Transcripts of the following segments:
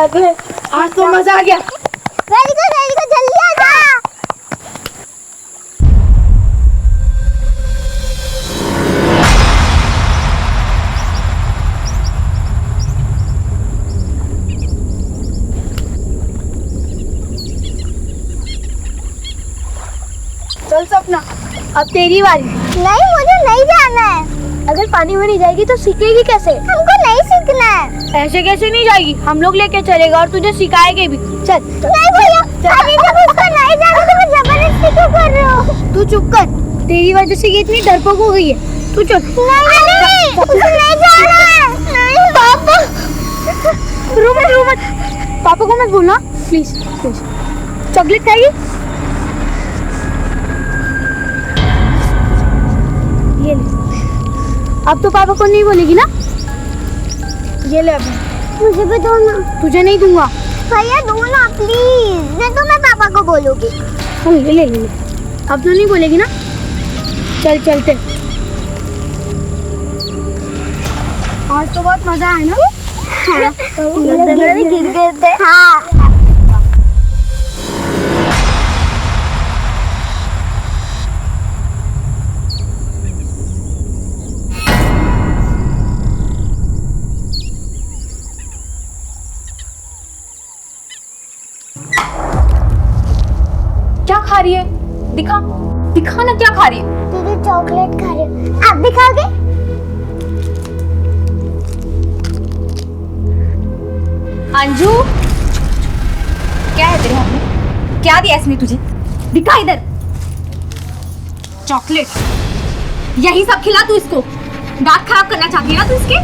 अरे आज तो मजा आ गया। वेरी गुड जल्दी आ जा। चल सपना, अब तेरी बारी। नहीं, मुझे नहीं जाना है। अगर पानी में नहीं जाएगी तो सीखेगी कैसे? हमको नहीं सीखना है। ऐसे कैसे नहीं जाएगी? हम लोग लेके चलेगा और तुझे सिखाएंगे भी। चल। नहीं भैया, अरे जब उसको नहीं जाना तो मैं जबरदस्ती क्यों कर रहे हो? तू चुप कर, तेरी वजह से ये इतनी डरपोक हो गई है। तू चल। नहीं, उसे नहीं जाना है। नहीं पापा। रो मत। पापा को मत बोलना प्लीज। चॉकलेट खाएगी? ये ले। अब तो पापा को नहीं बोलेगी ना? ये ले अभी। मुझे भी दो ना। तुझे नहीं दूंगा। भैया दो ना प्लीज, नहीं तो मैं पापा को बोलूंगी। ये ले। अब तो नहीं बोलेगी ना? चल चलते। आज तो बहुत मजा आया ना? हाँ। गिर गए थे। हाँ। क्या खा रही है? दिखा ना क्या खा रही है? दीदी चॉकलेट खा रही हूँ। आप भी खाओगे? अंजू, क्या है तेरे हाथ में? क्या दिया इसने तुझे? दिखा इधर। चॉकलेट। यही सब खिला तू इसको? दांत खराब करना चाहती है ना तू इसके?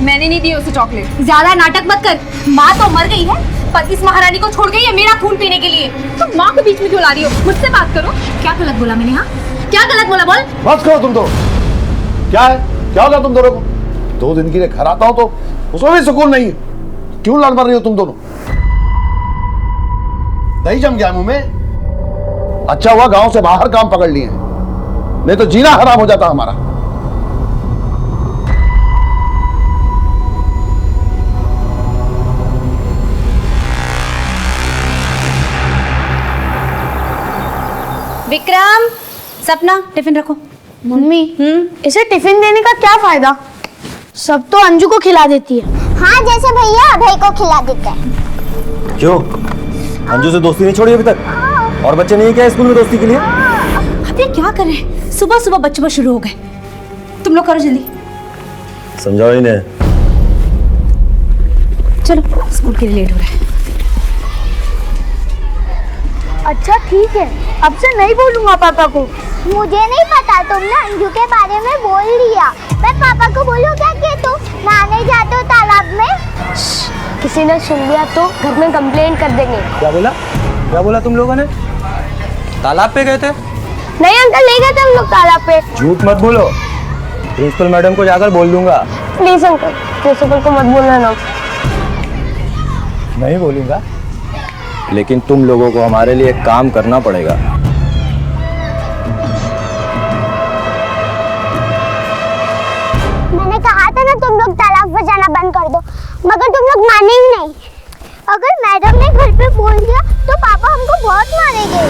मैंने नहीं दी उसे चॉकलेट। ज्यादा नाटक मत कर। माँ तो मर गई है, पर इस महारानी को छोड़ गई है मेरा खून पीने के लिए। तुम माँ को बीच में क्यों ला रही हो? मुझसे बात करो। क्या गलत बोला मैंने? हाँ, क्या गलत बोला? बोल। बस करो तुम तो। क्या है? क्या होगा तुम दोनों को? 2 दिन के लिए घर आता हो तो उसमें भी सुकून नहीं है। क्यों लड़ मर रही हो तुम दोनों? दही जम गया मुंह में। अच्छा हुआ गांव से बाहर काम पकड़ लिए, नहीं तो जीना हराम हो जाता हमारा। विक्रम, सपना, टिफिन रखो। मम्मी, इसे टिफिन देने का क्या फायदा? सब तो अंजू को खिला देती है। हाँ, जैसे भैया अभय को खिला देते हैं। क्यों? अंजू से दोस्ती नहीं छोड़ी अभी तक? और बच्चे नहीं है क्या स्कूल में दोस्ती के लिए? अबे क्या कर रहे हैं? सुबह सुबह बच्चे शुरू हो गए। तुम लोग करो जल्दी। समझाओ इन्हें। चलो, स्कूल के लिए लेट हो रहा है। अच्छा ठीक है, अब से नहीं बोलूंगा पापा को। मुझे नहीं पता, तुमने अंजू के बारे में बोल दिया। मैं पापा को बोलूं क्या कि तुम नहाने जाते हो तालाब में? किसी ने सुन लिया तो घर में कंप्लेंट कर देंगे। क्या बोला तुम लोगों ने? तालाब पे गए थे? नहीं अंकल, नहीं गए थे हम लोग तालाब पे। झूठ मत बोलो, प्रिंसिपल मैडम को जाकर बोल दूंगा। प्लीज अंकल, प्रिंसिपल को मत बोलना ना। नहीं बोलूंगा, लेकिन तुम लोगों को हमारे लिए एक काम करना पड़ेगा। मैंने कहा था ना तुम लोग तालाब पर जाना बंद कर दो, मगर तुम लोग माने ही नहीं। अगर मैडम ने घर पे बोल दिया तो पापा हमको बहुत मारेंगे।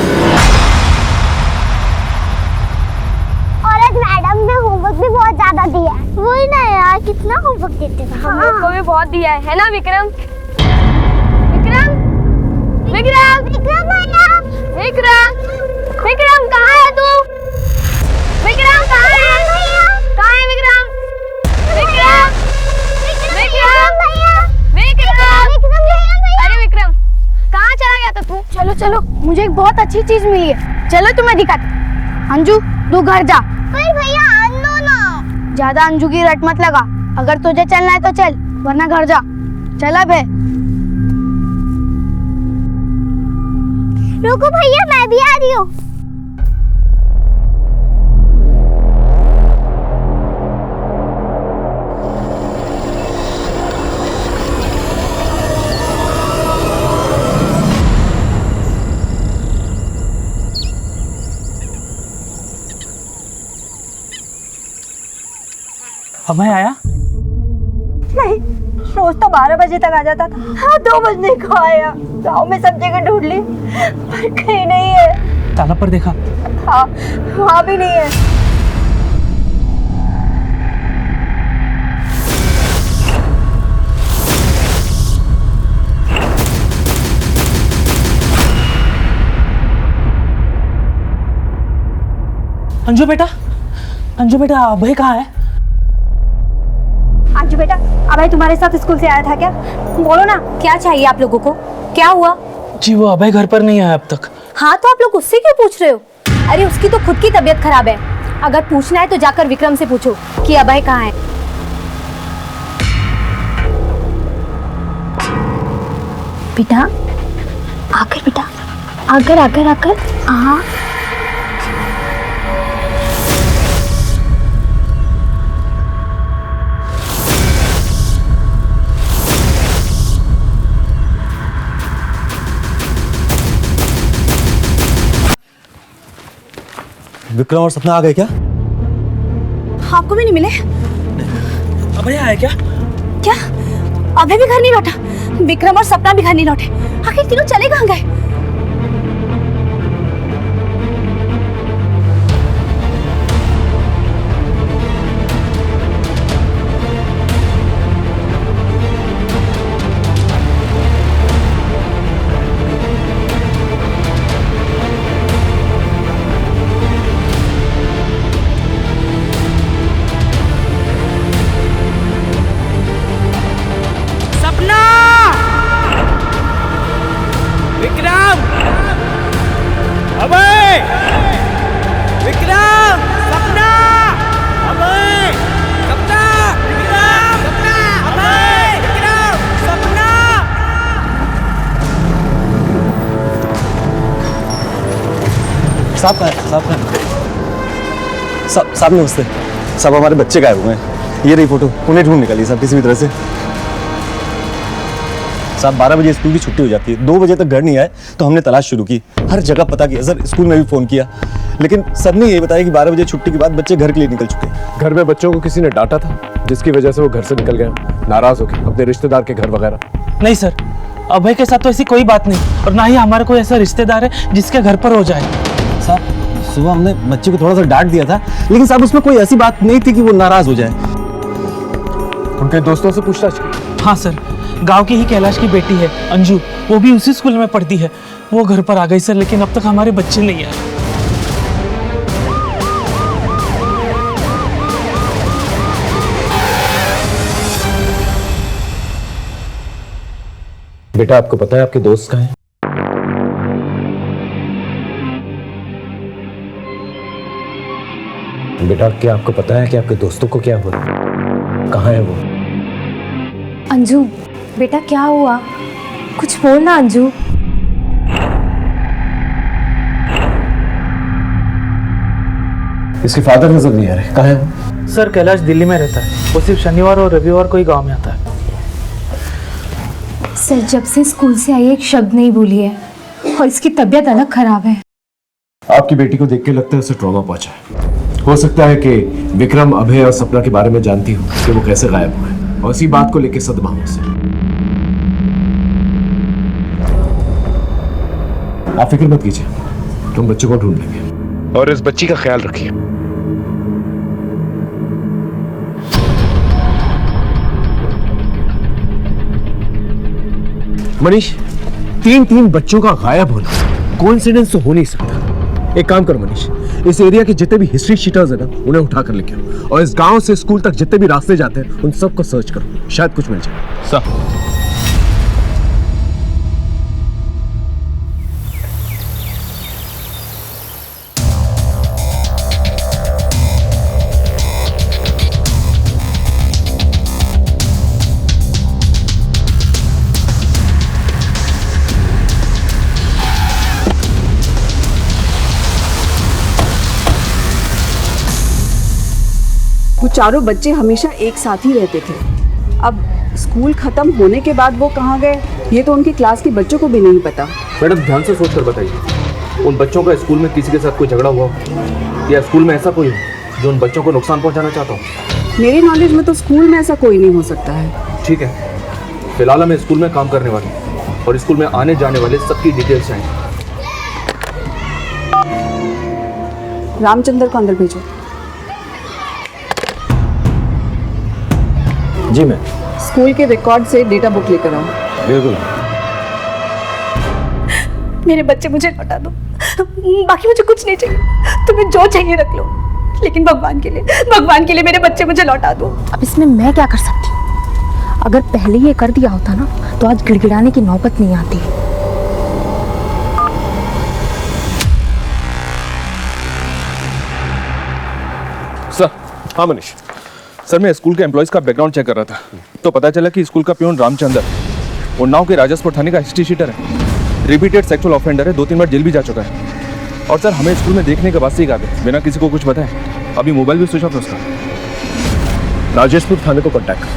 और आज मैडम ने होमवर्क भी बहुत ज्यादा दिया है। वही ना यार, कितना होमवर्क देते हैं। हम लोग को भी बहुत दिया है ना विक्रम? विक्रम विक्रम विक्रम भैया, विक्रम विक्रम कहाँ है तू? विक्रम कहाँ है? कहाँ है विक्रम? विक्रम विक्रम विक्रम अरे विक्रम, कहाँ चला गया था तू? चलो चलो, मुझे एक बहुत अच्छी चीज मिली है। चलो तुम्हें दिखाते। अंजू तू घर जा। पर भैया आनो ना। ज्यादा अंजू की रट मत लगा। अगर तुझे चलना है तो चल, वरना घर जा। चल अब है। रुको भैया, मैं भी आ रही हूँ। अभय आया? नहीं, रोज तो 12 बजे तक आ जाता था। हाँ 2 बजने को आया, गाँव में सब जगह ढूंढ ली पर कहीं नहीं है। ताला पर देखा? हाँ वहाँ भी नहीं है। अंजू बेटा, अभय कहाँ है? अंजू बेटा, अभय तुम्हारे साथ स्कूल से आया था क्या? बोलो ना, क्या चाहिए आप लोगों को? क्या हुआ? जी वो अभय घर पर नहीं आया अब तक। हाँ तो आप लोग उससे क्यों पूछ रहे हो? अरे उसकी तो खुद की तबीयत खराब है। अगर पूछना है तो जाकर विक्रम से पूछो कि अभय कहाँ है। बेटा आकर, बेटा आकर। हाँ विक्रम और सपना आ गए क्या? आपको भी नहीं मिले? अभय आया क्या? क्या अभय भी घर नहीं लौटा? विक्रम और सपना भी घर नहीं लौटे? आखिर तीनों चले कहाँ गए? साहब नमस्ते। सब हमारे बच्चे गायब हुए हैं। ये रही फोटो, उन्हें ढूंढ निकाली साहब किसी भी तरह से। साहब 12 बजे स्कूल की छुट्टी हो जाती है, 2 बजे तक घर नहीं आए तो हमने तलाश शुरू की, हर जगह पता किया सर, स्कूल में भी फोन किया, लेकिन सबने ये बताया कि 12 बजे छुट्टी के बाद बच्चे घर के लिए निकल चुके हैं। घर में बच्चों को किसी ने डांटा था जिसकी वजह से वो घर से निकल गए, नाराज होके अपने रिश्तेदार के घर वगैरह? नहीं सर, अभय के साथ तो ऐसी कोई बात नहीं, और ना ही हमारा कोई ऐसा रिश्तेदार है जिसके घर पर हो जाए। साहब सुबह हमने बच्चे को थोड़ा सा डांट दिया था, लेकिन साहब उसमें कोई ऐसी बात नहीं थी कि वो नाराज हो जाए। उनके दोस्तों से पूछताछ की? हाँ सर, गांव की ही कैलाश की बेटी है अंजू, वो भी उसी स्कूल में पढ़ती है, वो घर पर आ गई सर, लेकिन अब तक हमारे बच्चे नहीं आए। बेटा आपको पता है आपके दोस्त कहाँ हैं? बेटा क्या आपको पता है कि आपके दोस्तों को क्या हुआ? कहाँ है वो? अंजू बेटा क्या हुआ? कुछ बोल ना अंजू। इसके फादर नजर नहीं आ रहे, कहाँ है वो? सर कैलाश दिल्ली में रहता है, वो सिर्फ शनिवार और रविवार को ही गाँव में आता है। सर जब से स्कूल से आई एक शब्द नहीं बोली है, और इसकी तबीयत अलग खराब है। आपकी बेटी को देख के लगता है उसे ट्रॉमा पहुंचा है। हो सकता है कि विक्रम, अभय और सपना के बारे में जानती हो कि वो कैसे गायब हुए, और इसी बात को लेकर सदमा हो उसे। आप फिक्र मत कीजिए, तुम बच्चे को ढूंढ लेंगे और इस बच्ची का ख्याल रखिए। मनीष, 3 बच्चों का गायब होना कोइंसिडेंस तो हो नहीं सकता। एक काम करो मनीष, इस एरिया के जितने भी हिस्ट्री शीटर्स हैं ना, उन्हें उठा कर लेके आओ, और इस गांव से स्कूल तक जितने भी रास्ते जाते हैं उन सबको सर्च करो, शायद कुछ मिल जाए। सर वो चारों बच्चे हमेशा एक साथ ही रहते थे। अब स्कूल खत्म होने के बाद वो कहाँ गए ये तो उनकी क्लास के बच्चों को भी नहीं पता। मैडम ध्यान से सोच कर बताइए, उन बच्चों का स्कूल में किसी के साथ कोई झगड़ा हुआ या स्कूल में ऐसा कोई जो उन बच्चों को नुकसान पहुंचाना चाहता हो? मेरी नॉलेज में तो स्कूल में ऐसा कोई नहीं हो सकता है। ठीक है, फिलहाल मैं स्कूल में काम करने वाला हूँ और स्कूल में आने जाने वाले सबकी डिटेल्स चाहिए। रामचंद्र को अंदर भेजो। जी मैं स्कूल के रिकॉर्ड से डेटा बुक लेकर आओ। बिल्कुल। मेरे बच्चे मुझे लौटा दो, बाकी मुझे कुछ नहीं चाहिए, तुम्हें जो चाहिए रख लो, लेकिन भगवान के लिए मेरे बच्चे मुझे लौटा दो। अब इसमें मैं क्या कर सकती हूँ? अगर पहले ये कर दिया होता ना तो आज गिड़गिड़ाने की नौबत नहीं आती। सर, हाँ मनीष सर, मैं स्कूल के एम्प्लॉयज़ का बैकग्राउंड चेक कर रहा था तो पता चला कि स्कूल का प्यून रामचंद्र उन्नाव के राजस्पुर थाने का हिस्ट्री शीटर है, रिपीटेड सेक्सुअल ऑफेंडर है, 2-3 बार जेल भी जा चुका है। और सर हमें स्कूल में देखने के बाद से ही कहा बिना किसी को कुछ बताए अभी मोबाइल भी स्विच ऑफ है उसका। राजेशपुर थाने को कांटेक्ट कर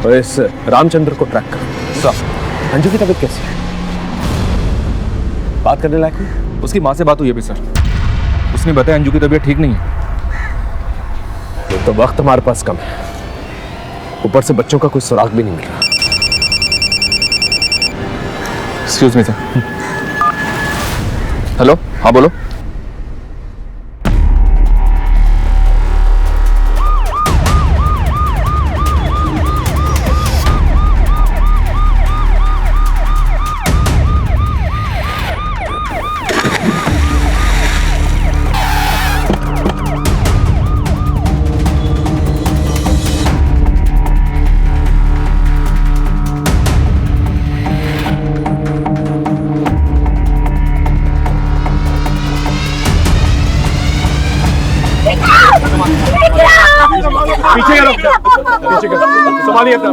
और इस रामचंद्र को ट्रैक कर। सर अंजू की तबीयत कैसी है? बात करने लायक है? उसकी माँ से बात हुई है भी सर, उसने बताया अंजू की तबीयत ठीक नहीं है। तो वक्त हमारे पास कम है, ऊपर से बच्चों का कोई सुराग भी नहीं मिल रहा। Excuse me sir. हेलो, हाँ बोलो। पीछे करो, पीछे करो, संभालिए अपना।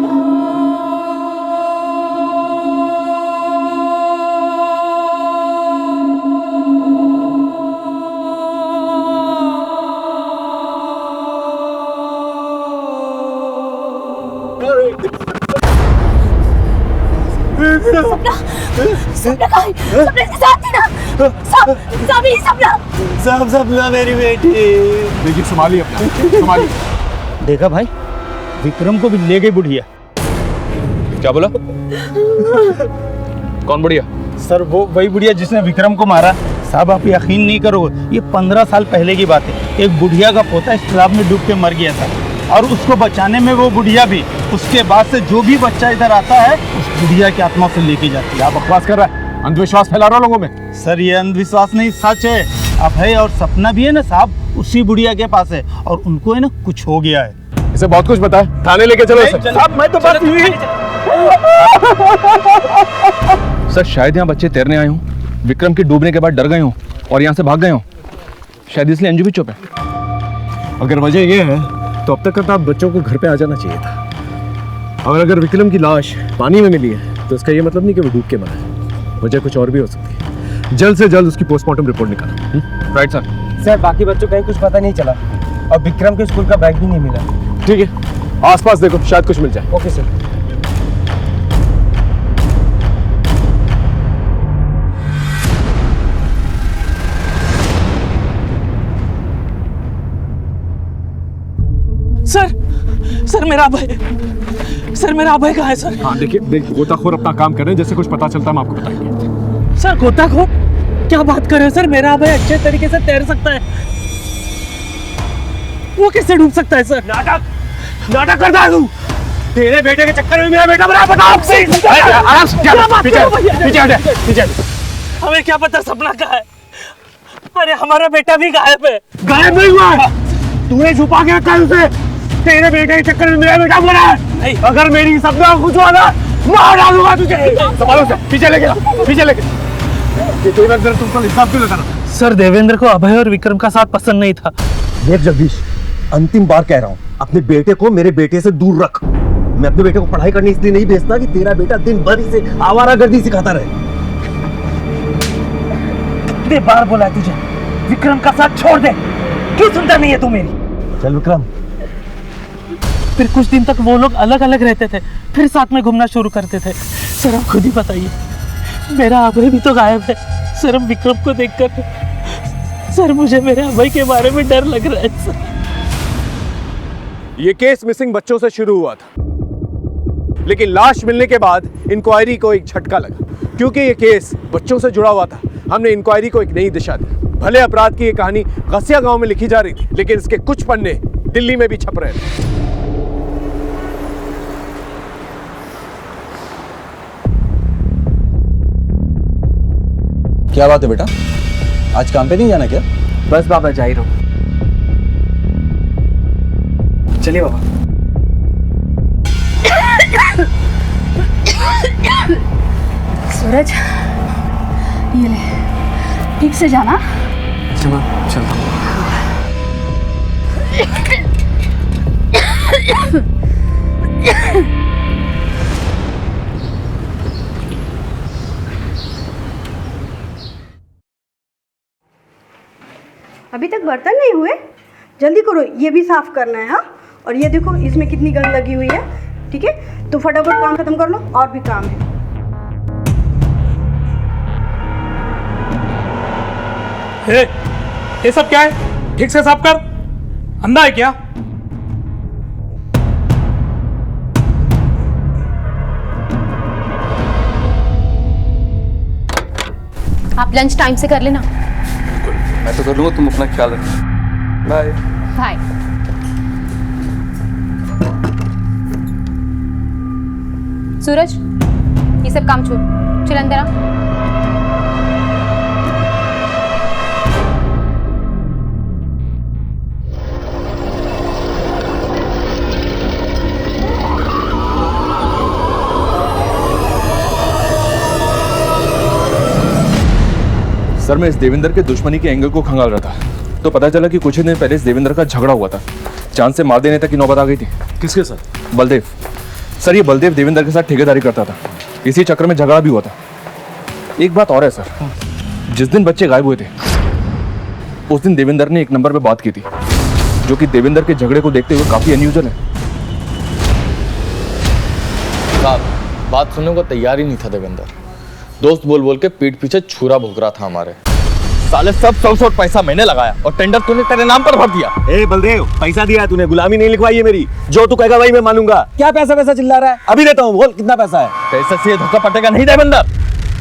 सपना मेरी बेटी। देखिए संभालिए अपना, संभालिए। देखा भाई, विक्रम को भी ले गई बुढ़िया। क्या बोला? कौन बुढ़िया? सर वो वही बुढ़िया जिसने विक्रम को मारा। साहब आप यकीन नहीं करोगे, ये 15 साल पहले की बात है। एक बुढ़िया का पोता इस तालाब में डूब के मर गया था और उसको बचाने में वो बुढ़िया भी। उसके बाद से जो भी बच्चा इधर आता है उस बुढ़िया की आत्मा से लेके जाती है। आप बकवास कर रहा है, अंधविश्वास फैला रहा लोगों में। सर ये अंधविश्वास नहीं, सच है। अभय और सपना भी है ना साहब, उसी बुढ़िया के पास है और उनको है ना कुछ हो गया है। इसे बहुत कुछ पता है, थाने लेके चलो इसे। साहब मैं तो बात सर शायद यहाँ बच्चे तैरने आए हों, विक्रम के डूबने के बाद डर गए हों और यहाँ से भाग गए हों, शायद इसलिए अंजू भी चुप है। अगर वजह ये है तो अब तक आप बच्चों को घर पे आ जाना चाहिए था। और अगर विक्रम की लाश पानी में मिली है तो इसका ये मतलब नहीं कि वो डूब के मरा है, वजह कुछ और भी हो सकती है। जल्द से जल्द उसकी पोस्टमार्टम रिपोर्ट निकालो। Right sir. सर बाकी बच्चों का कुछ पता नहीं चला और विक्रम के स्कूल का बैग भी नहीं मिला। ठीक है, आसपास देखो, शायद कुछ मिल जाए। Okay sir. सर मेरा अभय, सर मेरा अभय कहाँ है सर? हाँ देखिए, गोताखोर अपना काम कर रहे हैं, जैसे कुछ पता चलता है हम आपको बताएंगे। सर गोताखोर क्या बात कर रहे हैं सर? मेरा अभय अच्छे तरीके से तैर सकता है, वो कैसे डूब सकता है सर? नाटक करता है तू। तेरे बेटे के चक्कर में मेरा बेटा मरा, बताओ। पीछे हमें क्या पता सपना कहाँ है? अरे हमारा बेटा भी गायब है। गायब नहीं हुआ है, तूने छुपा के रखा है उसे। तेरे बेटे के चक्कर में मेरा बेटा मरा है। अगर मेरी सपना कुछ हुआ ना, मार डालूंगा तुझे। संभालो से, पीछे लेके, पीछे लेके। देवेंद्र तुमको हिसाब क्यों लगा रहा? सर देवेंद्र को अभय और विक्रम का साथ पसंद नहीं था। देख जगदीश, अंतिम बार कह रहा हूँ, अपने बेटे को मेरे बेटे से दूर रख। मैं अपने बेटे को पढ़ाई करने इसलिए नहीं भेजता कि तेरा बेटा दिन भर इसे आवारागर्दी सिखाता रहे। कितने बार बोला है तुझे, विक्रम का साथ छोड़ दे, क्यों सुनता नहीं है तू मेरी? चल विक्रम। फिर कुछ दिन तक वो लोग अलग अलग रहते थे, फिर साथ में घूमना शुरू करते थे। सर आप खुद ही बताइए, मेरा अभय भी तो गायब है। सर अब विक्रम को देखकर सर मुझे मेरे अभय के बारे में डर लग रहा है सर। ये केस मिसिंग बच्चों से शुरू हुआ था। लेकिन लाश मिलने के बाद इंक्वायरी को एक झटका लगा, क्योंकि ये केस बच्चों से जुड़ा हुआ था। हमने इंक्वायरी को एक नई दिशा दी। भले अपराध की ये कहानी गसिया गांव में लिखी जा रही थी, लेकिन इसके कुछ पन्ने दिल्ली में भी छप रहे थे। क्या बात है बेटा, आज काम पे नहीं जाना क्या? बस बाबा जा ही रहा हूँ। चलिए बाबा। सूरज, ये ले, ठीक से जाना। अच्छा मैं चलता हूँ। अभी तक बर्तन नहीं हुए, जल्दी करो, ये भी साफ करना है। हाँ, और ये देखो इसमें कितनी गंद लगी हुई है। ठीक है, तो फटाफट काम खत्म कर लो, और भी काम है। ये सब क्या है? ठीक से साफ कर। अंधा है क्या? आप लंच टाइम से कर लेना। मैं तो कर लूंगा, तुम अपना ख्याल रखना। Bye bye. सूरज, ये सब काम छोड़, चल अंदर आ। सर, मैं इस देवेंद्र के दुश्मनी के एंगल को खंगाल रहा था, तो पता चला कि कुछ ही दिन पहले इस देवेंद्र का झगड़ा हुआ था। चांद से मार देने तक की नौबत आ गई थी। किसके साथ? बलदेव। सर, ये बलदेव देवेंद्र के साथ ठेकेदारी करता था, इसी चक्कर में झगड़ा भी हुआ था। एक बात और है सर, जिस दिन बच्चे गायब हुए थे उस दिन देवेंद्र ने एक नंबर पे बात की थी, जो कि देवेंद्र के झगड़े को देखते हुए काफी अनयूजुअल है। साहब, बात सुनने को तैयार ही नहीं था देवेंद्र। दोस्त बोल बोल के पीठ पीछे छुरा भोग रहा था हमारे। साले सब 100 पैसा मैंने लगाया और टेंडर तूने तेरे नाम पर भर दिया। ए बलदेव, पैसा दिया है तूने, गुलामी नहीं लिखवाई है मेरी। जो तू कहेगा वही मैं मानूंगा। क्या पैसा पैसा चिल्ला रहा है? अभी देता हूँ, बोल कितना पैसा है? पैसे से ये धोखा पटेगा नहीं देवेंद्र।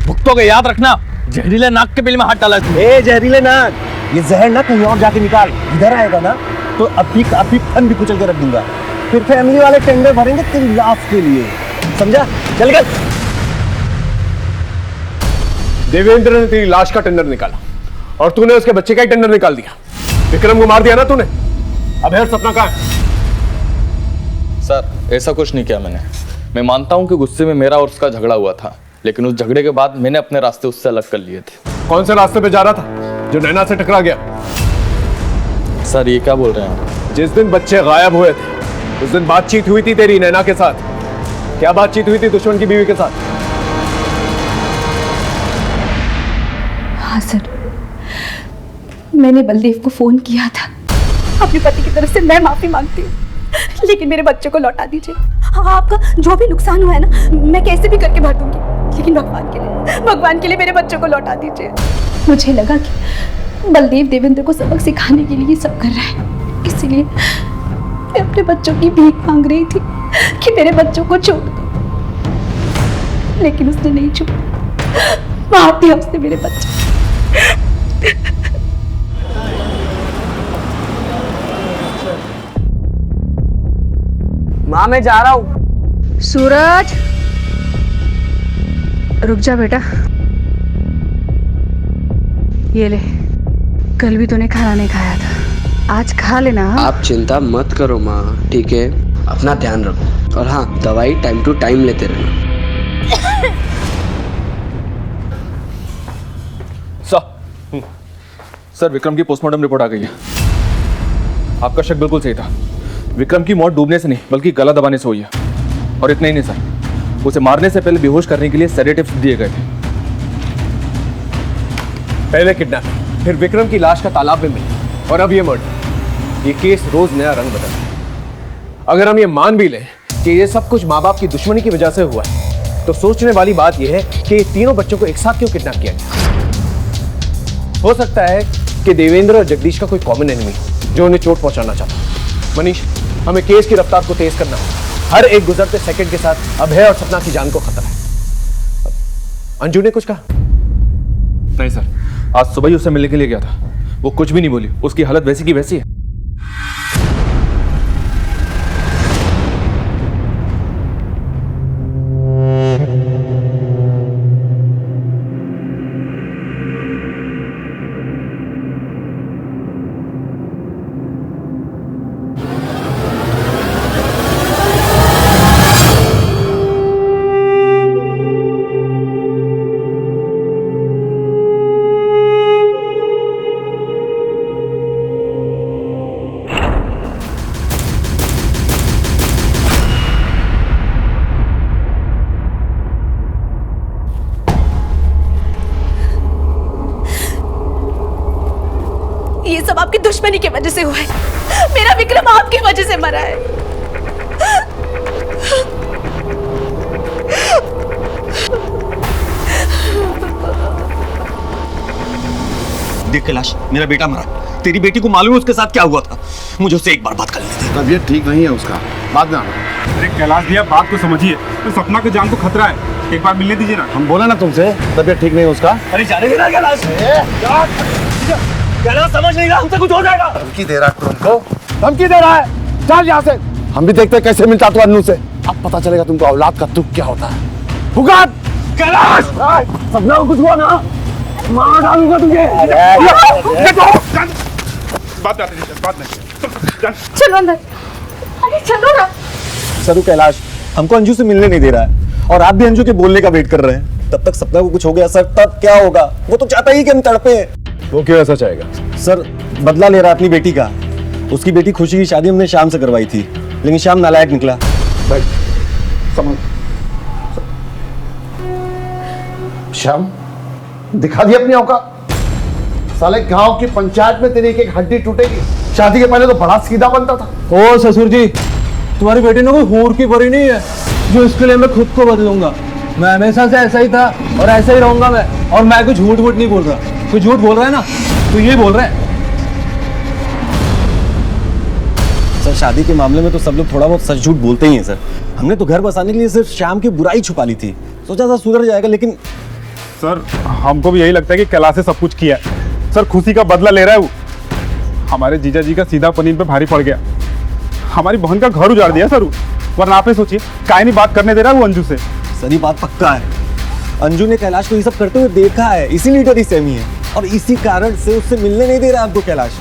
भुगतोगे, याद रखना। जहरीले नाक के बिल में हाथ डाला तूने। ए जहरीले नाक, ये जहर ना कहीं और जाके निकाल। इधर आएगा ना तो अभी फन भी कुचल के रख दूंगा। फिर फैमिली वाले टेंडर भरेंगे तेरी लाश के लिए, समझा? चल गए। देवेंद्र ने तेरी लाश का टेंडर निकाला और तूने उसके बच्चे का ही टेंडर निकाल दिया। विक्रम को मार दिया ना तूने। अब है सपना कहाँ है? सर, ऐसा कुछ नहीं किया मैंने। मैं मानता हूँ कि गुस्से में मेरा और उसका झगड़ा हुआ था, लेकिन उस झगड़े के बाद मैंने अपने रास्ते उससे अलग कर लिए थे। कौन से रास्ते पे जा रहा था जो नैना से टकरा गया? सर, ये क्या बोल रहे हैं? जिस दिन बच्चे गायब हुए थे उस दिन बातचीत हुई थी तेरी नैना के साथ। क्या बातचीत हुई थी दुश्मन की बीवी के साथ? हाँ सर, मैंने बलदेव को फोन किया था। अपने पति की तरफ से मैं माफी मांगती हूँ, लेकिन मेरे बच्चों को लौटा दीजिए। हाँ, आपका जो भी नुकसान हुआ है ना, मैं कैसे भी करके भर दूंगी, लेकिन भगवान के लिए मेरे बच्चों को लौटा दीजिए। मुझे लगा कि बलदेव देवेंद्र को सबक सिखाने के लिए सब कर रहा है, इसीलिए मैं अपने बच्चों की भीख मांग रही थी कि मेरे बच्चों को छोड़ दो, लेकिन उसने नहीं छोड़ा। मार दिया उसने मेरे बच्चे। माँ, मैं जा रहा हूँ। सूरज, रुक जा बेटा। ये ले, कल भी तूने खाना नहीं खाया था, आज खा लेना। आप चिंता मत करो माँ, ठीक है? अपना ध्यान रखो, और हाँ, दवाई टाइम टू टाइम लेते रहना। सर, विक्रम की पोस्टमार्टम रिपोर्ट आ गई है। आपका शक बिल्कुल सही था। विक्रम की मौत डूबने से नहीं बल्कि गला दबाने से हुई है। और इतना ही नहीं सर, उसे मारने से पहले बेहोश करने के लिए सेडेटिव्स दिए गए थे। पहले किडनैप, फिर विक्रम की लाश का तालाब में मिली, और अब ये मर्डर। ये केस रोज नया रंग बदलता है। अगर हम ये मान भी लें कि ये सब कुछ माँ बाप की दुश्मनी की वजह से हुआ है, तो सोचने वाली बात यह है कि ये तीनों बच्चों को एक साथ क्यों किडनैप किया गया? हो सकता है कि देवेंद्र और जगदीश का कोई कॉमन एनिमी जो उन्हें चोट पहुंचाना चाहता। मनीष, हमें केस की रफ्तार को तेज करना है। हर एक गुजरते सेकंड के साथ अभय और सपना की जान को खतरा है। अंजू ने कुछ कहा? नहीं सर, आज सुबह ही उससे मिलने के लिए गया था, वो कुछ भी नहीं बोली, उसकी हालत वैसी की वैसी है। ये सब आपकी दुश्मनी की वजह से हुआ है। मेरा विक्रम आपकी वजह से मरा है। देख कैलाश, मेरा बेटा मरा, तेरी बेटी को मालूम है उसके साथ क्या हुआ था? मुझे उससे एक बार बात कर लेने दे। तबीयत ठीक नहीं है उसका, बाद में आना। अरे कैलाश भैया, बात को समझिए, तो सपना की जान को खतरा है, एक बार मिलने दीजिए ना। हम बोला ना तुमसे, तबीयत ठीक नहीं है उसका। अरे जाने देना कैलाश। कैलाश समझ नहीं रहा, हमसे कुछ हो जाएगा। धमकी दे रहा है तुमको, धमकी दे रहा है। चल यहाँ से, हम भी देखते हैं कैसे मिलता तू अन्नू से। अब पता चलेगा तुमको औलाद का दुख क्या होता है। पुकार कैलाश, सपना को कुछ हुआ ना, मार डालूंगा तुझे। बात नहीं। चलो अंदर, अरे चलो ना। सरू कैलाश हमको अंजू से मिलने नहीं दे रहा है और आप भी अंजू के बोलने का वेट कर रहे हैं। तब तक सपना को कुछ हो गया सर, तब क्या होगा? वो तो चाहता ही कि हम तड़पे। वो क्यों ऐसा चाहेगा? सर बदला ले रहा अपनी बेटी का। उसकी बेटी खुशी की शादी हमने शाम से करवाई थी, लेकिन शाम नालायक निकला। समझ श्याम, दिखा दी अपनी औकात। साले गांव की पंचायत में तेरी एक हड्डी टूटेगी। शादी के पहले तो बड़ा सीधा बनता था। ओ ससुर जी, तुम्हारी बेटी ने कोई हूर की परी नहीं है जो इसके लिए मैं खुद को बदलूंगा। मैं हमेशा से ऐसा ही था और ऐसा ही रहूंगा मैं। और मैं कुछ झूठ नहीं बोल रहा। कोई झूठ बोल रहा है ना तो ये बोल रहा है। सर शादी के मामले में तो सब लोग थोड़ा बहुत सच झूठ बोलते ही हैं सर। हमने तो घर बसाने के लिए सिर्फ शाम की बुराई छुपा ली थी, सोचा था सुधर जाएगा, लेकिन सर हमको भी यही लगता है कि कैलाश से सब कुछ किया है। सर खुशी का बदला ले रहा है वो। हमारे जीजा जी का सीधा पनीर पे भारी पड़ गया। हमारी बहन का घर उजाड़ दिया सर वो। वरना आप ही सोचिए, काहे नहीं बात करने दे रहा है वो अंजू से। सर ये बात पक्का है, अंजू ने कैलाश को ये सब करते हुए देखा है, इसीलिए डरी सहमी है और इसी कारण से उससे मिलने नहीं दे रहा आपको कैलाश।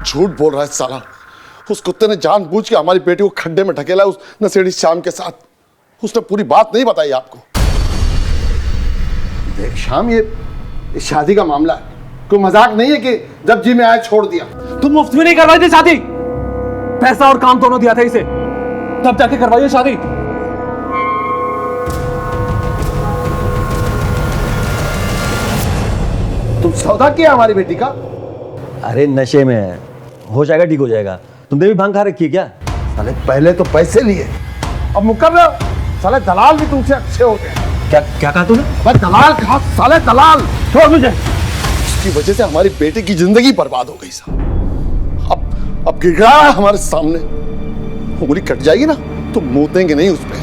झूठ बोल रहा है साला। उस कुत्ते ने जानबूझ के हमारी बेटी को खड्डे में ढकेला उस नशेड़ी श्याम के साथ। उसने पूरी बात नहीं बताई आपको। देख श्याम, ये शादी का मामला है, कोई मजाक नहीं है कि जब जी में आए छोड़ दिया। तुम मुफ्त में नहीं करवाई थी शादी, पैसा और काम दोनों दिया था इसे, तब जाके करवाइए शादी। तुम सौदा किया हमारी बेटी का? अरे नशे में है, हो जाएगा, ठीक हो जाएगा। तुमने भी भांग खा रखी है क्या? साले पहले तो पैसे लिए, अब मुकर रहे हो। साले दलाल भी तुमसे अच्छे होते हैं। क्या क्या कहा तूने? बस दलाल कहा, साले दलाल। छोड़ मुझे। इसकी वजह से हमारी बेटी की जिंदगी बर्बाद हो गई साहब। अब गिड़गिड़ा है हमारे सामने। उंगली कट जाएगी ना तो मूतेंगे नहीं उस पर।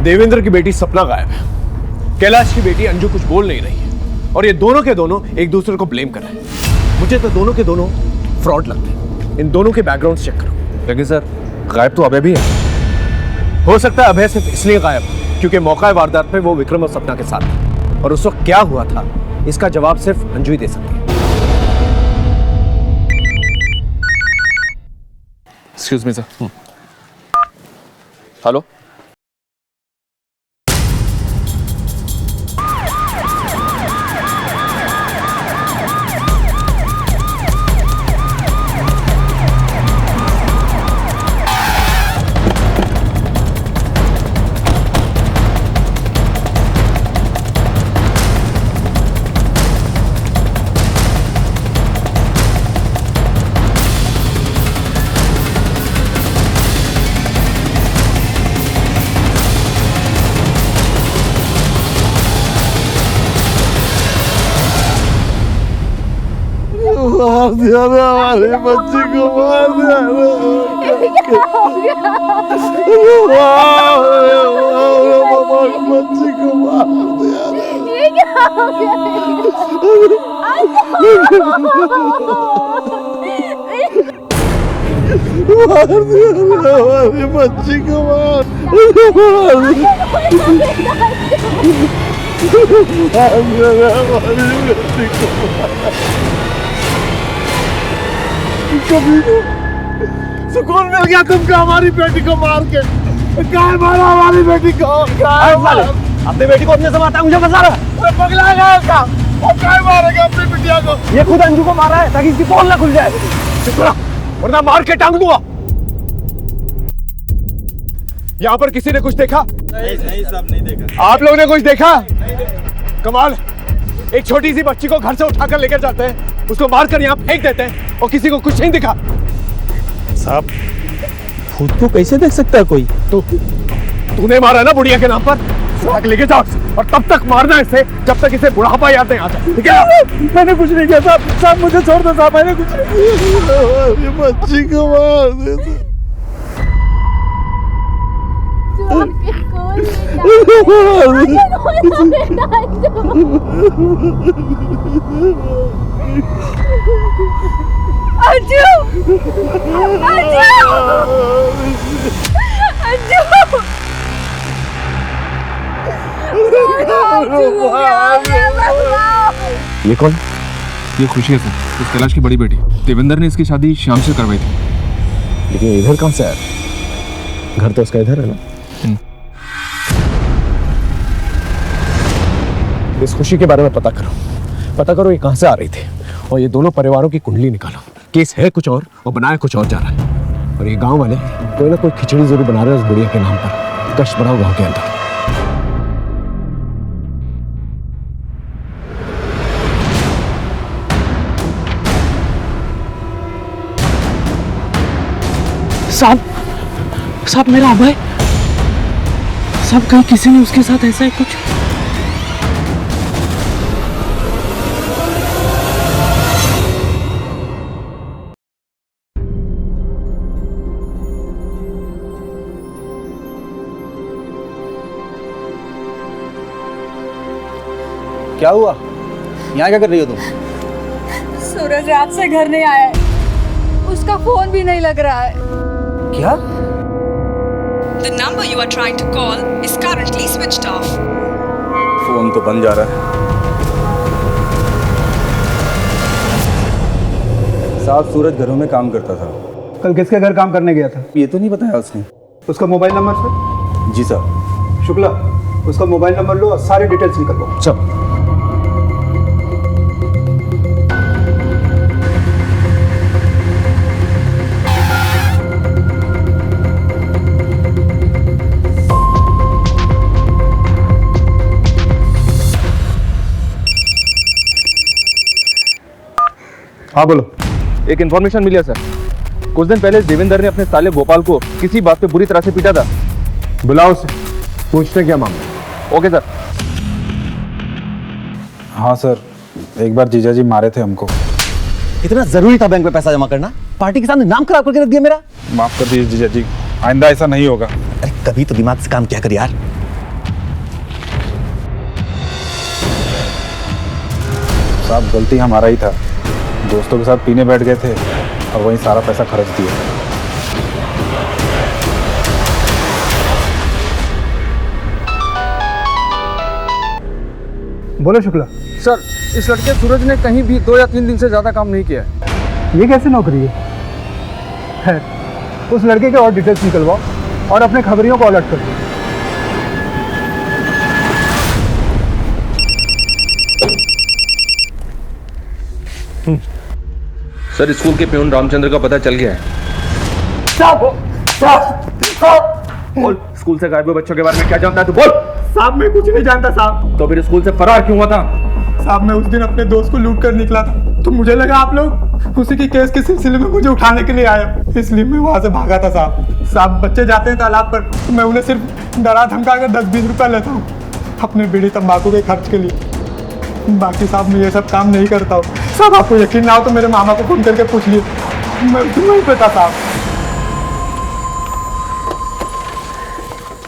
देवेंद्र की बेटी सपना गायब है, कैलाश की बेटी अंजू कुछ बोल नहीं रही है और ये दोनों के दोनों एक दूसरे को ब्लेम कर रहे हैं। मुझे तो दोनों के दोनों फ्रॉड लगते हैं। इन दोनों के बैकग्राउंड चेक करो। लेकिन सर गायब तो अभय भी है। हो सकता है अभय सिर्फ इसलिए गायब क्योंकि मौका वारदात पे वो विक्रम और सपना के साथ था और उस वक्त क्या हुआ था इसका जवाब सिर्फ अंजू ही दे सकती है। Excuse me sir. हेलो, दिया ना, हमारे बच्चे को मार दिया बच्चे को मार दिया। ये क्या हो मार दिया हमारे बच्चे को मार सुकून मिल गया तुमको हमारी बेटी को मार के। क्या मारा हमारी बेटी को? अपनी बेटी को अपने से मारता है, मुझे फंसा रहा है। पगला है उसका, वो क्या मारेगा अपनी बिटिया को? ये खुद अंजू को मारा है ताकि इसकी पोल ना खुल जाए। वरना मार के टांग दूंगा। यहाँ पर किसी ने कुछ देखा? नहीं साहब, नहीं देखा। आप लोगों ने कुछ देखा? कमाल, एक छोटी सी बच्ची को घर से उठाकर लेकर जाते हैं, उसको मारकर यहाँ फेंक देते हैं और किसी को कुछ नहीं दिखा। साहब खुद को कैसे देख सकता है कोई? तूने मारा ना बुढ़िया के नाम पर, उठा लेके जाओ और तब तक मारना इसे जब तक इसे बुढ़ापा याद नहीं आता, ठीक है? मैंने कुछ नहीं किया साहब, साहब मुझे छोड़ दो साहब, मैंने कुछ नहीं किया। बच्ची को मार देते। अंजू, ये कौन? ये खुशी है सर, इस कैलाश की बड़ी बेटी। देवेंद्र ने इसकी शादी श्याम से करवाई थी। लेकिन इधर कहाँ से आया? घर तो उसका इधर है ना। इस खुशी के बारे में पता करो ये कहां से आ रही थी और ये दोनों परिवारों की कुंडली निकालो। केस है कुछ और बनाया कुछ और जा रहा है, और ये गांव वाले कोई ना कोई खिचड़ी जरूर बना रहे हैं उस बुढ़िया के नाम पर। कष्ट बढ़ाओ गांव के अंदर। साहब मेरा अभय साहब, कहीं किसी ने उसके साथ ऐसा ही कुछ? क्या हुआ? यहाँ क्या कर रही हो तुम? सूरज रात से घर नहीं आया है, उसका फोन भी नहीं लग रहा है। क्या? The number you are trying to call is currently switched off. Phone तो बंद जा रहा है। साहब सूरज घरों में काम करता था। कल किसके घर काम करने गया था? ये तो नहीं बताया उसने। उसका मोबाइल नंबर सर? जी साहब। शुक्ला, उसका मोबाइल नंबर लो और सारी डिटेल्स निकलवाओ। सब हाँ बोलो। एक इन्फॉर्मेशन मिली है सर, कुछ दिन पहले देवेंद्र ने अपने साले गोपाल को किसी बात पे बुरी तरह से पीटा था। बुलाओ उसे, पूछते क्या मामला। Okay sir. हाँ सर, एक बार जीजा जी मारे थे हमको। इतना जरूरी था बैंक में पैसा जमा करना? पार्टी के सामने नाम खराब करके रख दिया मेरा। माफ कर दीजिए जीजा जी, आइंदा ऐसा नहीं होगा। अरे कभी तो दिमाग से काम किया कर यार। साहब गलती हमारा ही था, दोस्तों के साथ पीने बैठ गए थे और वहीं सारा पैसा खर्च दिया। बोलो शुक्ला। सर, इस लड़के सूरज ने कहीं भी 2 या 3 दिन से ज्यादा काम नहीं किया है। ये कैसी नौकरी है? खैर, उस लड़के के और डिटेल्स निकलवाओ और अपने खबरियों को अलर्ट करो। सर, स्कूल के प्यून रामचंद्र का पता चल गया है। बोल, स्कूल से गायब हुए बच्चों के बारे में क्या जानता है तू? बोल। साहब मैं कुछ नहीं जानता साहब। तो फिर स्कूल से फरार क्यों हुआ था? साहब मैं उस दिन अपने दोस्त को लूट कर निकला था, तो मुझे लगा आप लोग उसी की केस के सिलसिले में मुझे उठाने के लिए आए, इसलिए मैं वहाँ से भागा था साहब। साहब बच्चे जाते हैं तालाब पर, तो मैं उन्हें सिर्फ डरा धमका कर 10-20 रुपया लेता हूँ अपने बीड़ी तंबाकू के खर्च के लिए। बाकी साहब मैं ये सब काम नहीं करता हूँ। साहब आपको यकीन ना हो तो मेरे मामा को फोन करके पूछ लियो, मैं तुम्हें पता साहब।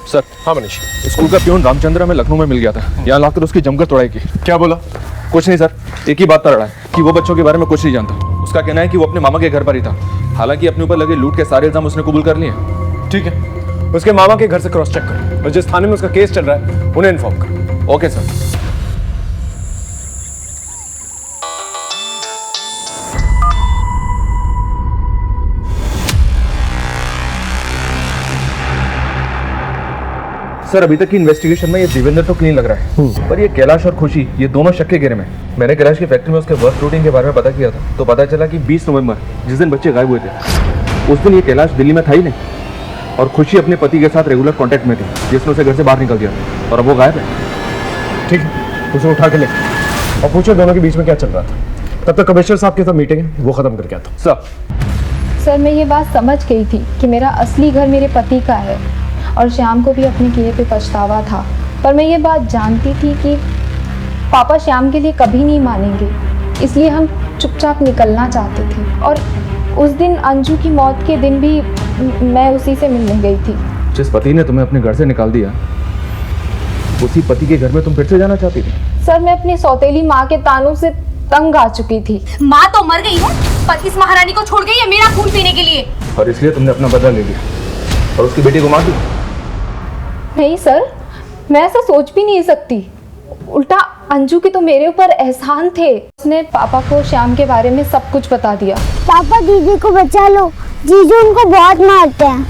सर। हाँ मनीष, स्कूल का प्यून रामचंद्र हमें लखनऊ में मिल गया था, यहाँ लाकर उसकी जमकर तोड़ाई की। क्या बोला? कुछ नहीं सर, एक ही बात पर अड़ा है कि वो बच्चों के बारे में कुछ नहीं जानता। उसका कहना है कि वो अपने मामा के घर पर ही था, हालांकि अपने ऊपर लगे लूट के सारे इल्जाम उसने कबूल कर लिए। ठीक है, उसके मामा के घर से क्रॉस चेक करो और जिस थाने में उसका केस चल रहा है उन्हें इन्फॉर्म करो। Okay sir. सर अभी तक की इन्वेस्टिगेशन में ये देवेंद्र तो क्लीन लग रहा है, पर ये कैलाश और खुशी ये दोनों शक के घेरे में। मैंने कैलाश की फैक्ट्री में उसके वर्क रूटीन के बारे में पता किया था, तो पता चला कि 20 नवंबर जिस दिन बच्चे गायब हुए थे उस दिन ये कैलाश दिल्ली में था ही नहीं, और खुशी अपने पति के साथ रेगुलर कांटेक्ट में थी, जिसने उसे घर से बाहर निकल दिया था, और अब वो गायब है। ठीक है, उसे उठा के ले और पूछो दोनों के बीच में क्या चल रहा था। तब तक कमिश्नर साहब के साथ मीटिंग है, वो खत्म करके आता हूं। सर मैं ये बात समझ गई थी कि मेरा असली घर मेरे पति का है और श्याम को भी अपने किए पे पछतावा था, पर मैं ये बात जानती थी कि पापा श्याम के लिए कभी नहीं मानेंगे, इसलिए हम चुपचाप निकलना चाहते थे। और उस दिन अंजू की मौत के दिन भी मैं उसी से मिलने गई थी। जिस पति ने तुम्हें अपने घर से निकाल दिया, उसी पति के घर में तुम फिर से जाना चाहती थी? सर मैं अपनी सौतेली माँ के तानों से तंग आ चुकी थी। माँ तो मर गई है, पर इस महारानी को छोड़ गई है मेरा खून पीने के लिए, और इसलिए तुमने अपना बदला ले लिया और उसकी बेटी को मार दी। नहीं सर, मैं ऐसा सोच भी नहीं सकती। उल्टा अंजू के तो मेरे ऊपर एहसान थे, उसने पापा को श्याम के बारे में सब कुछ बता दिया। पापा दीदी को बचा लो, जीजू उनको बहुत मारते हैं।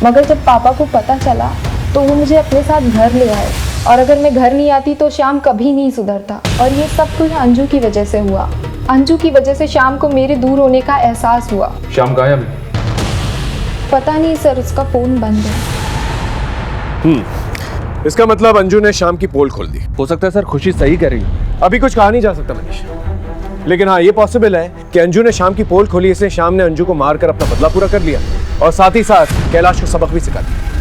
मगर जब पापा को पता चला तो वो मुझे अपने साथ घर ले आए, और अगर मैं घर नहीं आती तो श्याम कभी नहीं सुधरता, और ये सब कुछ अंजू की वजह से हुआ। अंजू की वजह से श्याम को मेरे दूर होने का एहसास हुआ। श्याम गायब है? पता नहीं सर, उसका फोन बंद है। इसका मतलब अंजू ने शाम की पोल खोल दी। हो सकता है सर खुशी सही कह रही है। अभी कुछ कहा नहीं जा सकता मनीष, लेकिन हाँ ये पॉसिबल है कि अंजू ने शाम की पोल खोली, इसलिए शाम ने अंजू को मारकर अपना बदला पूरा कर लिया और साथ ही साथ कैलाश को सबक भी सिखा दिया।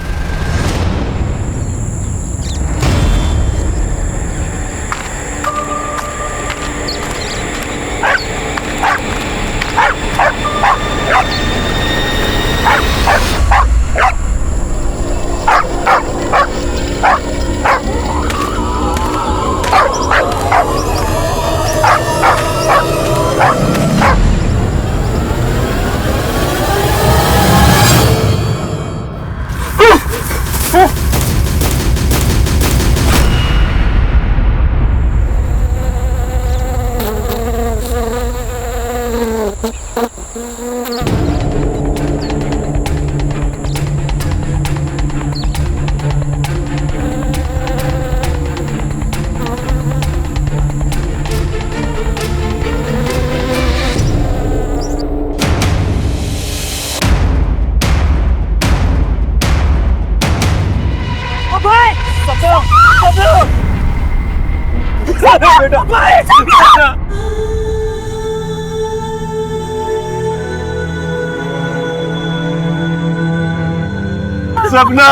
सपना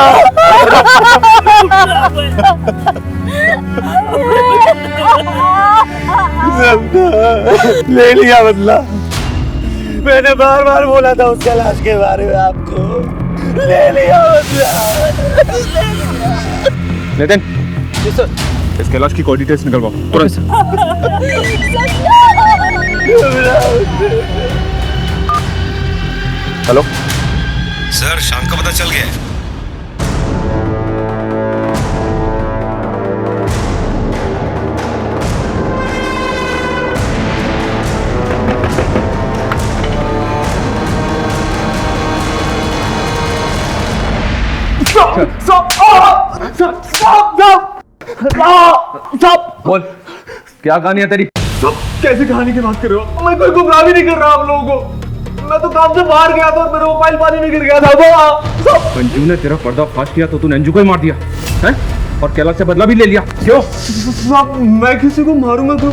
ले लिया बदला। मैंने बार बार बोला था उस कैलाश के बारे में आपको, ले लिया बदला। नितिन, इस कैलाश की कोई डिटेल्स निकलवाओ तुरंत। हेलो सर, शाम का पता चल गया है। बोल, क्या कहानी है तेरी? कैसी कहानी की बात कर रहे हो? मैं कोई गुमराह भी नहीं कर रहा आप लोगों को। मैं तो काम से बाहर गया था और मेरा मोबाइल पानी में गिर गया था। अंजू ने तेरा पर्दा फाश किया तो तूने अंजू को ही मार दिया है, और कैलाश से बदला भी ले लिया। क्यों? साहब मैं किसी को मारूंगा क्यों?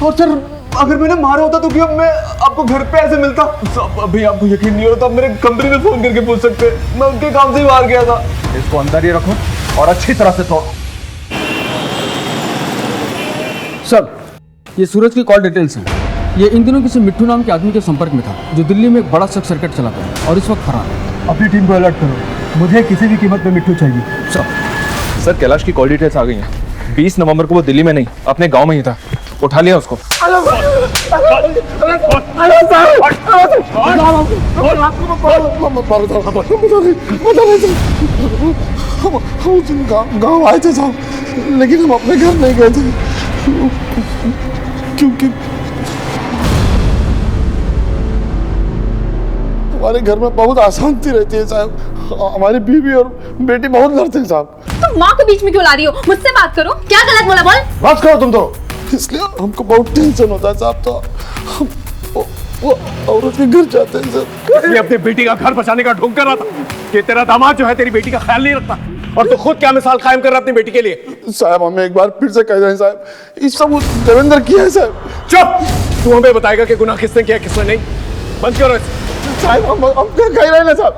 और सर अगर मैंने मारा होता तो क्या मैं आपको घर पे ऐसे मिलता? साहब अभी आपको यकीन नहीं हो रहा तो मेरे कंपनी में फोन करके पूछ सकते, मैं उनके काम से ही बाहर गया था। इसको अंदर ही रखो और अच्छी तरह से तोड़। सर ये सूरज की कॉल डिटेल्स हैं। ये इन दिनों किसी मिट्टू नाम के आदमी के संपर्क में था जो दिल्ली में एक बड़ा शॉर्ट सर्किट चलाता है और इस वक्त फरार है। अपनी टीम को अलर्ट करो, मुझे किसी भी कीमत पे मिट्टू चाहिए। सर कैलाश की कॉल डिटेल्स आ गई हैं। 20 नवंबर को वो दिल्ली में नहीं अपने गांव में ही था। उठा लिया उसको। गाँव आए थे साहब, लेकिन हम अपने घर नहीं गए थे क्योंकि हमारे घर में बहुत अशांति रहती है साहब। हमारी बीवी और बेटी बहुत लड़ते हैं साहब। तुम माँ को बीच में क्यों ला रही हो? मुझसे बात करो। क्या गलत बोला बोल? बात करो तुम तो। इसलिए हमको बहुत टेंशन होता है साहब, तो हम वो औरत के घर जाते हैं सर। मैं अपनी बेटी का घर बचाने का ढोंग कर रहा था कि तेरा दामाद जो है तेरी बेटी का ख्याल नहीं रखता, और तो खुद क्या मिसाल कायम कर रहा अपनी बेटी के लिए। साहब हमें एक बार फिर से कह रहे हैं साहब, इस सब देवेंद्र किया है साहब। चुप! तू हमें बताएगा कि गुनाह किसने किया किसने नहीं। बंद करो साहब, हम क्या कह रहे हैं साहब।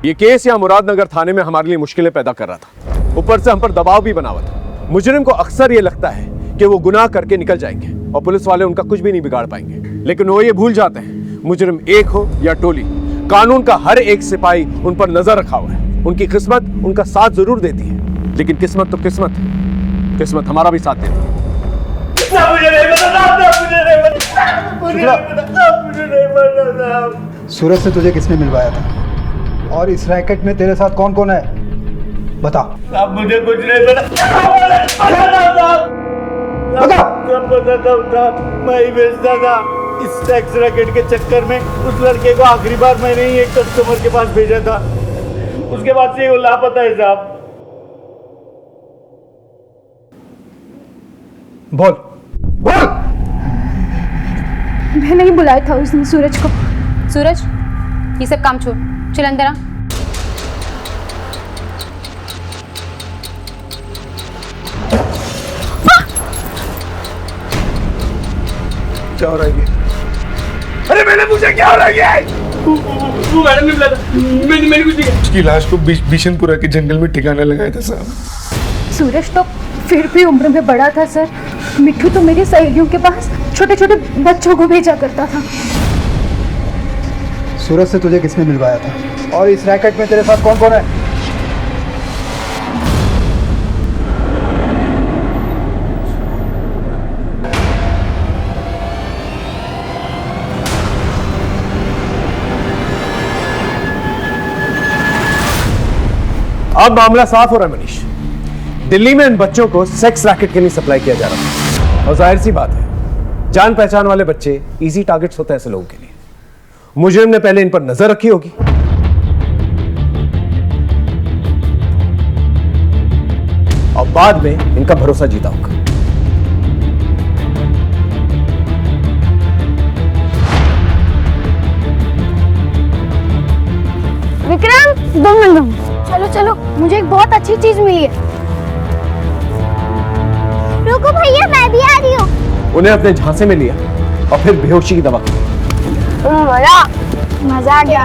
ये केस यहाँ मुरादनगर थाने में हमारे लिए मुश्किलें पैदा कर रहा था, ऊपर से हम पर दबाव भी बना हुआ था। मुजरिम को अक्सर ये लगता है कि वो गुनाह करके निकल जाएंगे और पुलिस वाले उनका कुछ भी नहीं बिगाड़ पाएंगे, लेकिन वो ये भूल जाते हैं मुजरिम एक हो या टोली, कानून का हर एक सिपाही उन पर नजर रखा हुआ है। उनकी किस्मत उनका साथ जरूर देती है, लेकिन किस्मत तो किस्मत है, किस्मत हमारा भी साथ देती है। सूरज से तुझे किसने मिलवाया था, और इस रैकेट में तेरे साथ कौन कौन है बता। अब मुझे कुछ नहीं पता। मैं ही बेचता था। इस टैक्स रैकेट के चक्कर में उस लड़के को आखिरी बार मैंने ही एक कस्टमर के पास भेजा था, उसके बाद से वो लापता है साहब। बोल बोल। मैं नहीं बुलाया था उसने सूरज को। सूरज, ये सब काम छोड़, चल अंदर आ। क्या हो रहा है? अरे मैंने पूछा क्या हो रहा है? वो मैडम ने बुलाया था, मैंने कुछ नहीं। उसकी लाश को बिशनपुरा के जंगल में ठिकाने लगाया था साहब। सूरज तो फिर भी उम्र में बड़ा था सर। मिट्टू तो मेरी सहेलियों के पास छोटे छोटे बच्चों को भेजा करता था। सूरज से तुझे किसने मिलवाया था, और इस रैकेट में तेरे साथ कौन कौन है? अब मामला साफ हो रहा है मनीष। दिल्ली में इन बच्चों को सेक्स रैकेट के लिए सप्लाई किया जा रहा है, और जाहिर सी बात है जान पहचान वाले बच्चे इजी टारगेट्स होते हैं ऐसे लोगों के लिए। मुजरिम ने पहले इन पर नजर रखी होगी, और बाद में इनका भरोसा जीता होगा। विक्रम, 2 मिनट। चलो चलो, मुझे एक बहुत अच्छी चीज मिली है। रुको भैया, मैं भी आ रही हूँ। उन्हें अपने झांसे में लिया और फिर बेहोशी की दवा की। मजा आ गया।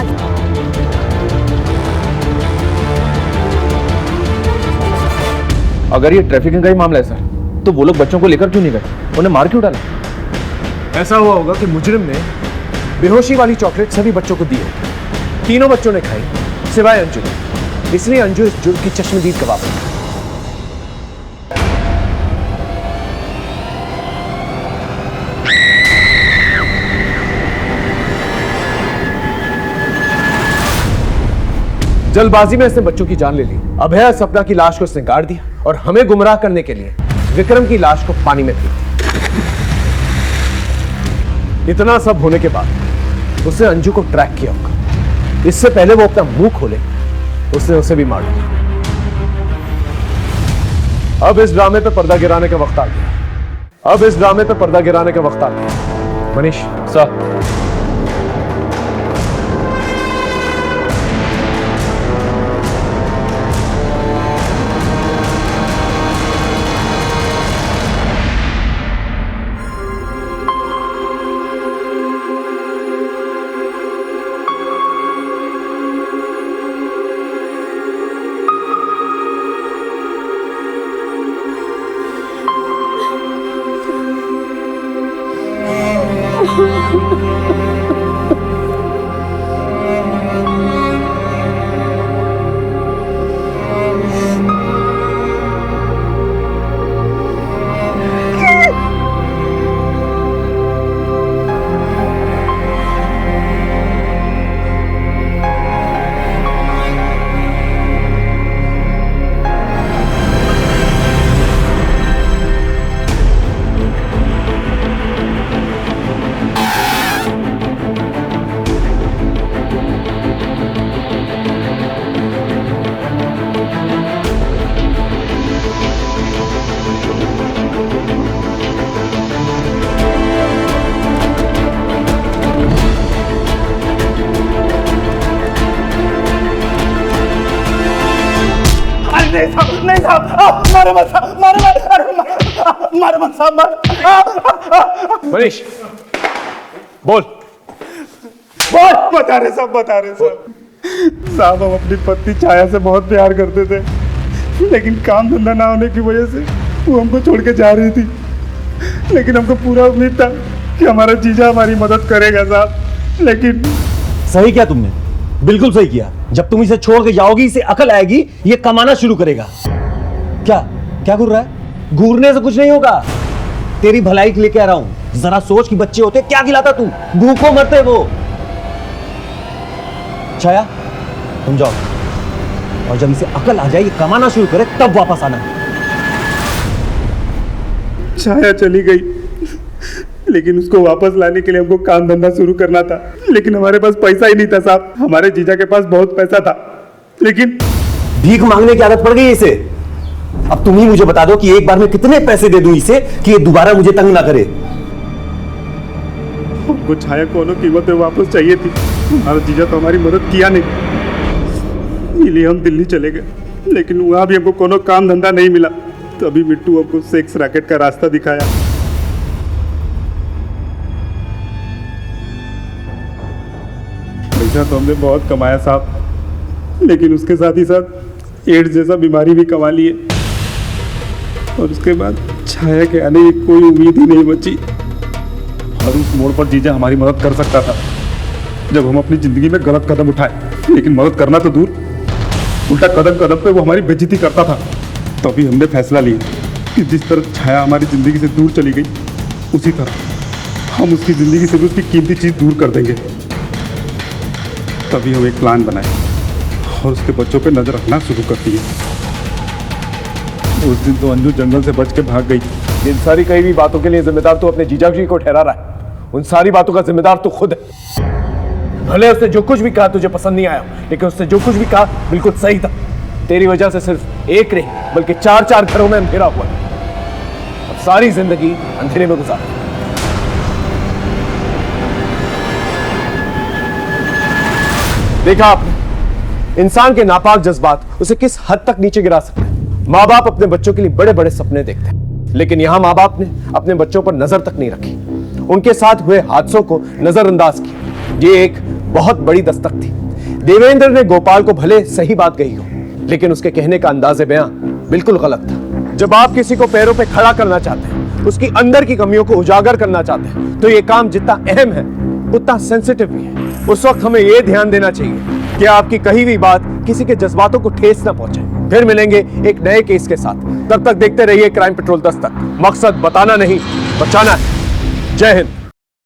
अगर ये ट्रैफिकिंग का ही मामला है सर, तो वो लोग बच्चों को लेकर क्यों नहीं गए? उन्हें मार क्यों डाला? ऐसा हुआ होगा कि मुजरिम ने बेहोशी वाली चॉकलेट सभी बच्चों को दी है। तीनों बच्चों ने खाई सिवाय अंजू, इसलिए अंजू इस जुर्म की चश्मदीद गवाह बनी। जल्दबाजी में इसने बच्चों की जान ले ली। अभय सपना की लाश को इसने गाड़ दिया और हमें गुमराह करने के लिए विक्रम की लाश को पानी में फेंक दिया। इतना सब होने के बाद उसने अंजू को ट्रैक किया होगा। इससे पहले वो अपना मुंह खोले उसने उसे भी मार दिया। अब इस ड्रामे पे पर्दा गिराने का वक्त आ गया। अब इस ड्रामे पे पर्दा गिराने का वक्त आ गया। मनीष सर, नहीं साहब, नहीं साहब, मारो मत साहब, मारो मत, अरे मारो मत साहब, मारो। मनीष बोल बता रहे साहब, बता रहे साहब। साहब हम अपनी पत्नी छाया से बहुत प्यार करते थे, लेकिन काम धंधा ना होने की वजह से वो हमको छोड़ के जा रही थी। लेकिन हमको पूरा उम्मीद था कि हमारा जीजा हमारी मदद करेगा साहब, लेकिन सही किया तुमने, बिल्कुल सही किया। जब तुम इसे छोड़ के जाओगी, इसे अकल आएगी, ये कमाना शुरू करेगा। क्या क्या घूर रहा है? घूरने से कुछ नहीं होगा, तेरी भलाई के लिए कह रहा हूं। जरा सोच कि बच्चे होते क्या खिलाता तू, भूखों मरते वो। छाया तुम जाओ, और जब इसे अकल आ जाए, ये कमाना शुरू करे, तब वापस आना। छाया चली गई, लेकिन उसको वापस लाने के लिए हमको काम धंधा शुरू करना था, लेकिन हमारे पास पैसा ही नहीं था साहब। हमारे जीजा के पास बहुत पैसा था, लेकिन भीख मांगने की आदत पड़ गई इसे। अब तुम ही मुझे बता दो कि एक बार में कितने पैसे दे दूं इसे कि ये दोबारा मुझे तंग ना करे। हमको छाया कोनो कीमत पे वापस चाहिए थी। हमारा जीजा तो हमारी मदद किया नहीं, इसलिए हम दिल्ली चले गए, लेकिन वहां भी हमको कोनो काम धंधा नहीं मिला। तभी मिट्टू हमको सेक्स रैकेट का रास्ता दिखाया। पैसा तो हमने बहुत कमाया साहब, लेकिन उसके साथ ही साथ एड्स जैसा बीमारी भी कमा लिए, और उसके बाद छाया के आने की कोई उम्मीद ही नहीं बची। और उस मोड़ पर जीजा हमारी मदद कर सकता था, जब हम अपनी जिंदगी में गलत कदम उठाए। लेकिन मदद करना तो दूर, उल्टा कदम कदम पे वो हमारी बेइज्जती करता था। तभी हमने फैसला लिया कि जिस तरह छाया हमारी जिंदगी से दूर चली गई, उसी तरह हम उसकी जिंदगी से भी उसकी कीमती चीज दूर कर देंगे। तभी हम एक प्लान बनाए और उसके बच्चों पे नजर रखना शुरू कर दिए। उस दिन तो अंजू जंगल से बच के भाग गई। इन सारी कही हुई बातों के लिए जिम्मेदार तो अपने जीजा जी को ठहरा रहा है। उन सारी बातों का जिम्मेदार तो खुद है। भले उसने जो कुछ भी कहा तुझे पसंद नहीं आया, लेकिन उसने जो कुछ भी कहा बिल्कुल सही था। तेरी वजह से सिर्फ एक नहीं बल्कि 4-4 घरों में अंधेरा हुआ। अब सारी जिंदगी अंधेरे में गुजार। देखा आपने, इंसान के नापाक जज्बात उसे किस हद तक नीचे गिरा सकते हैं। माँ बाप अपने बच्चों के लिए बड़े बड़े सपने देखते हैं, लेकिन यहां माँ बाप ने अपने बच्चों पर नजर तक नहीं रखी, उनके साथ हुए हादसों को नजरअंदाज किया। ये एक बहुत बड़ी दस्तक थी। देवेंद्र ने गोपाल को भले सही बात कही हो, लेकिन उसके कहने का अंदाज़े बयां बिल्कुल गलत था। जब आप किसी को पैरों पे खड़ा करना चाहते हैं, उसकी अंदर की कमियों को उजागर करना चाहते हैं, तो ये काम जितना अहम है उतना सेंसिटिव भी है। उस वक्त हमें यह ध्यान देना चाहिए कि आपकी कही हुई बात किसी के जज्बातों को ठेस ना पहुंचे। फिर मिलेंगे एक नए केस के साथ, तब तक देखते रहिए क्राइम पेट्रोल दस्तक। मकसद बताना नहीं, बचाना है। जय हिंद।